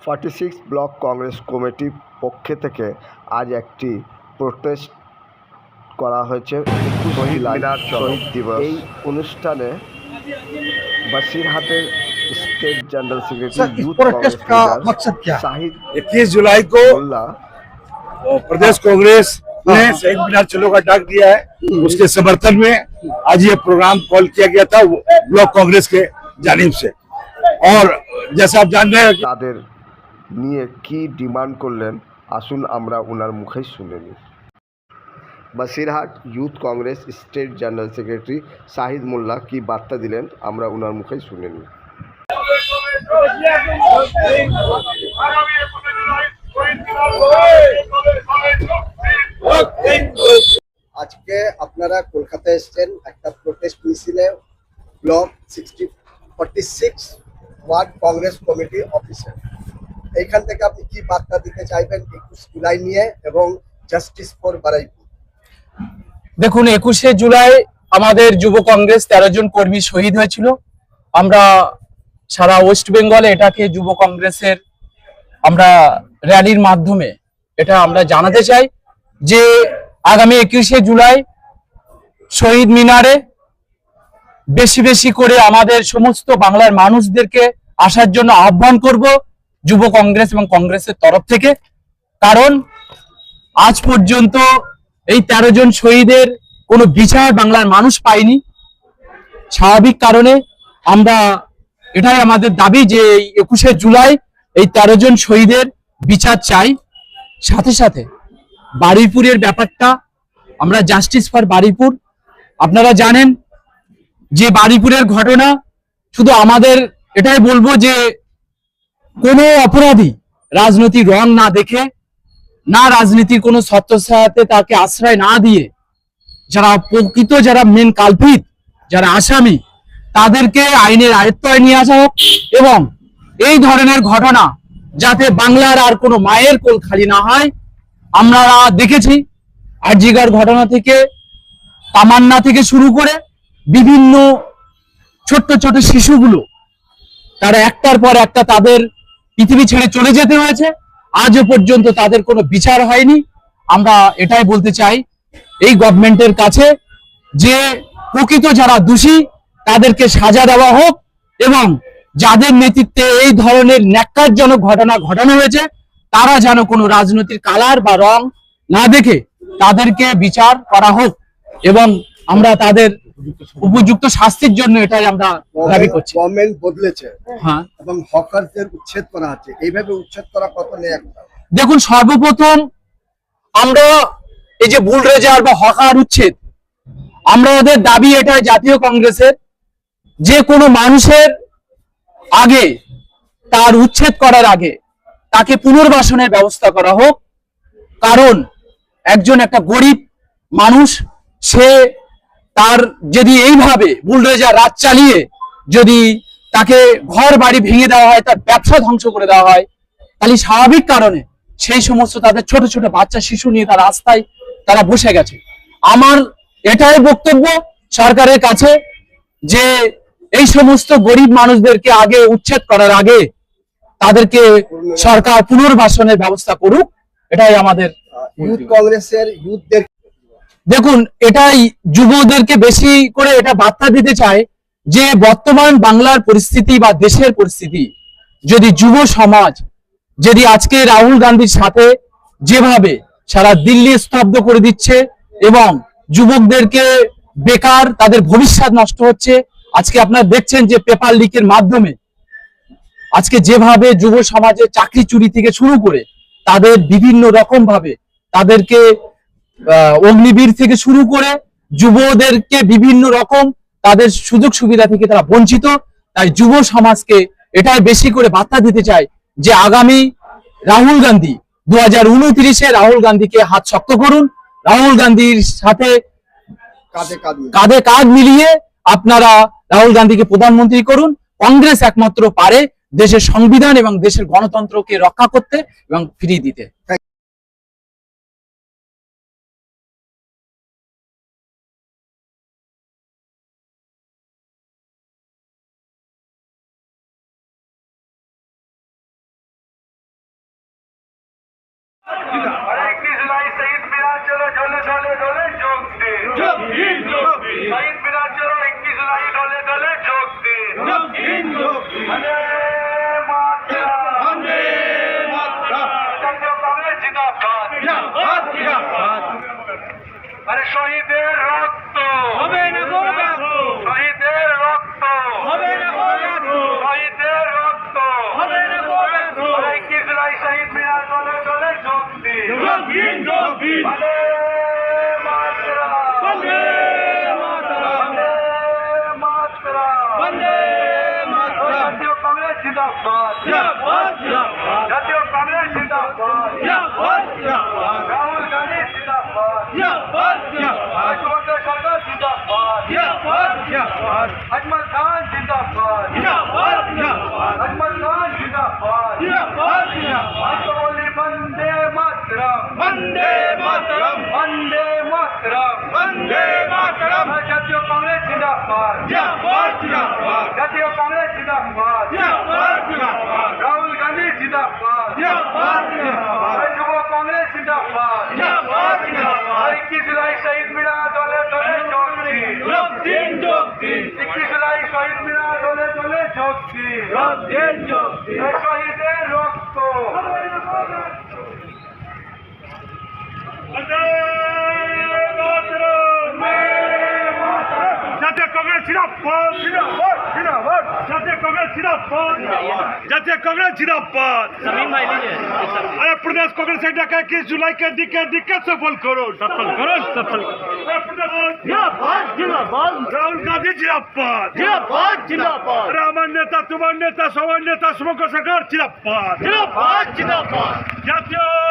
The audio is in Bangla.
46 ব্লক কংগ্রেস কমিটির পক্ষ থেকে আজ একটি প্রোটেস্ট করা হয়েছে শহীদ মিনার শহীদ দিবস। এই অনুষ্ঠানে बसीरहाटेर state general secretary youth Congress का लीडर मकसद क्या है? शाहिद 21 जुलाई को मुल्ला प्रदेश कांग्रेस ने शहीद मिनार चलो का डाक दिया है। उसके समर्थन में आज ये प्रोग्राम कॉल किया गया था ब्लॉक कांग्रेस के जानिब से। और जैसा आप जान रहे हैं তাদের নিয়ে কি ডিমান্ড করলেন, আসুন আমরা ওনার মুখেই শুনে নিই। Basirhat youth Congress state general secretary Shahid Mulla की বার্তা দিলেন, আমরা ওনার মুখেই শুনে নিই। আজকে আপনারা কলকাতায় এসেছেন একটা প্রোটেস্ট মিছিলে ব্লক 46 ওয়ার্ড কংগ্রেস কমিটি অফিসে। এইখান থেকে আপনি কি বার্তা দিতে চাইবেন 21 জুলাই নিয়ে এবং জাস্টিস ফর বারুইপুর? দেখুন, 21শে জুলাই আমাদের যুব কংগ্রেস 13 জন কর্মী শহীদ হয়েছিল। আমরা সারা ওয়েস্ট বেঙ্গলে এটাকে যুব কংগ্রেসের আমরা র্যালির মাধ্যমে এটা আমরা জানাতে চাই যে আগামী 21শে জুলাই শহীদ মিনারে বেশি বেশি করে আমাদের সমস্ত বাংলার মানুষদেরকে আসার জন্য আহ্বান করব যুব কংগ্রেস এবং কংগ্রেসের তরফ থেকে। কারণ আজ পর্যন্ত এই 13 জন শহীদের কোনো বিচার বাংলার মানুষ পায়নি। স্বাভাবিক কারণে আমরা এটাই আমাদের দাবি যে 21শে জুলাই এই 13 জন শহীদের বিচার চাই। সাথে সাথে বারুইপুরের ব্যাপারটা আমরা জাস্টিস ফর বারুইপুর, আপনারা জানেন যে বারুইপুরের ঘটনা শুধু আমাদের এটাই বলবো যে কোনো অপরাধী রাজনৈতিক রং না দেখে, না রাজনীতির কোনো ছত্রছায়াতে তাকে আশ্রয় না দিয়ে যারা প্রকৃত যারা মেন কালপ্রিট যারা আসামি তাদেরকে আইনের আয়ত্তায় নিয়ে আসা হোক এবং এই ধরনের ঘটনা যাতে বাংলার আর কোনো মায়ের কোল খালি না হয়। আমরা দেখেছি আরজিগার ঘটনা থেকে তামান্না থেকে শুরু করে বিভিন্ন ছোট্ট ছোট শিশুগুলো তারা একটার পর একটা তাদের পৃথিবী ছেড়ে চলে যেতে হয়েছে, আজও পর্যন্ত তাদের কোনো বিচার হয়নি। আমরা এটাই বলতে চাই এই গভর্নমেন্টের কাছে যে প্রকৃত যারা দোষী তাদেরকে সাজা দেওয়া হোক এবং যাদের নেতৃত্বে এই ধরনের ন্যাক্কারজনক ঘটনা ঘটানো হয়েছে তারা যেন কোনো রাজনৈতিক কালার বা রং না দেখে তাদেরকে বিচার করা হোক এবং আমরা তাদের উপযুক্ত শাস্তির জন্য এটাই আমরা দাবি করছি। গভর্নমেন্ট বদলেছে হ্যাঁ, এবং হকারদের উচ্ছেদ করা হচ্ছে, এইভাবে উচ্ছেদ করা কত ন্যায়? দেখুন, সর্বপ্রথম আমরা এই যে বুলডোজার বা হকার উচ্ছেদ, আমরা ওদের দাবি এটাই জাতীয় কংগ্রেসের যে কোনো মানুষের আগে তার উচ্ছেদ করার আগে তাকে পুনর্বাসনের ব্যবস্থা করা হোক। কারণ একজন একটা গরিব মানুষ সে তার যদি এইভাবে বুলডোজার রাত চালিয়ে যদি তাকে ঘর বাড়ি ভেঙে দেওয়া হয়, তার ব্যবসা ধ্বংস করে দেওয়া হয়, তাহলে স্বাভাবিক কারণে সেই সমস্ত তাদের ছোট ছোট বাচ্চা শিশু নিয়ে তারা রাস্তায় তারা বসে গেছে। আমার এটাই বক্তব্য সরকারের কাছে যে এই সমস্ত গরিব মানুষদেরকে আগে উচ্ছেদ করার আগে তাদেরকে সরকার পুনর্বাসনের ব্যবস্থা করুক, এটাই আমাদের। ইউথ কংগ্রেসের ইউথদের দেখুন, এটাই যুবদেরকে বেশি করে এটা বার্তা দিতে চায় যে বর্তমান বাংলার পরিস্থিতি বা দেশের পরিস্থিতি যদি যুব সমাজ যদি আজকে রাহুল গান্ধীর সাথে যেভাবে সারা দিল্লি স্তব্ধ করে দিচ্ছে এবং যুবকদেরকে বেকার তাদের ভবিষ্যৎ নষ্ট হচ্ছে। আজকে আপনারা দেখছেন যে পেপার লিকের মাধ্যমে আজকে যেভাবে যুব সমাজে চাকরি চুরি থেকে শুরু করে তাদের বিভিন্ন রকম ভাবে তাদেরকে অগ্নিবীর থেকে শুরু করে যুবদেরকে বিভিন্ন রকম তাদের সুযোগ সুবিধা থেকে তারা বঞ্চিত। তাই যুব সমাজকে এটাই বেশি করে বার্তা দিতে চাই যে আগামী রাহুল গান্ধী 2029-এ রাহুল গান্ধীকে হাত শক্ত করুন, রাহুল গান্ধীর সাথে কাঁধে কাঁধ মিলিয়ে আপনারা রাহুল গান্ধীকে প্রধানমন্ত্রী করুন। কংগ্রেস একমাত্র পারে দেশের সংবিধান এবং দেশের গণতন্ত্রকে রক্ষা করতে এবং ফিরিয়ে দিতে। अरे 21 जुलाई शहीद मिनार चलो ढोले ढोले ढोले जोग दे शहीद मिनार चलो 21 जुलाई ढोले ढोले जोग दे वंदे मातरम জাতীয় কংগ্রেস জিন্দাবাদ আরে শহীদের রক্ত হবে না গো শহীদের রক্ত হবে না গো শহীদের রক্ত হবে না গো 21 জুলাই শহীদ মিনার ঢলে ঢলে যোগ দিন বন্দে মাতরম বন্দে মাতরম বন্দে মাতরম জাতীয় কংগ্রেস জিন্দাবাদ জাতীয় কংগ্রেস জিন্দাবাদ রাহুল গান্ধী জিন্দাবাদ রাষ্ট্রপতি সরকার জিন্দাবাদ আজমল খান জিন্দাবাদ আজমল খান জিন্দাবাদ বলি বন্দে মাতরম বন্দে মাতরম বন্দে মাতরম বন্দে মাতরম জাতীয় কংগ্রেস জিন্দাবাদ জাতীয় কংগ্রেস জিন্দাবাদ রাহুল গান্ধী জিন্দাবাদ যুব কংগ্রেস জিন্দাবাদ 21 জুলাই শহীদ মিনার ঢলে ঢলে যোগ দিন 21 জুলাই শহীদ মিনার ঢলে ঢলে যোগ দিন শহীদের রক্ত জাতীয় কংগ্রেস জিন্দাবাদ জাতীয় কংগ্রেস জিন্দাবাদ জাতীয় কংগ্রেস জিন্দাবাদ अरे प्रदेश कांग्रेस से डका 21 जुलाई के दिक्कत सफल करो राहुल गांधी जिंदाबाद रामन नेता तुम्हार नेता सवार नेता समग्र सरकार जिंदाबाद জাতীয়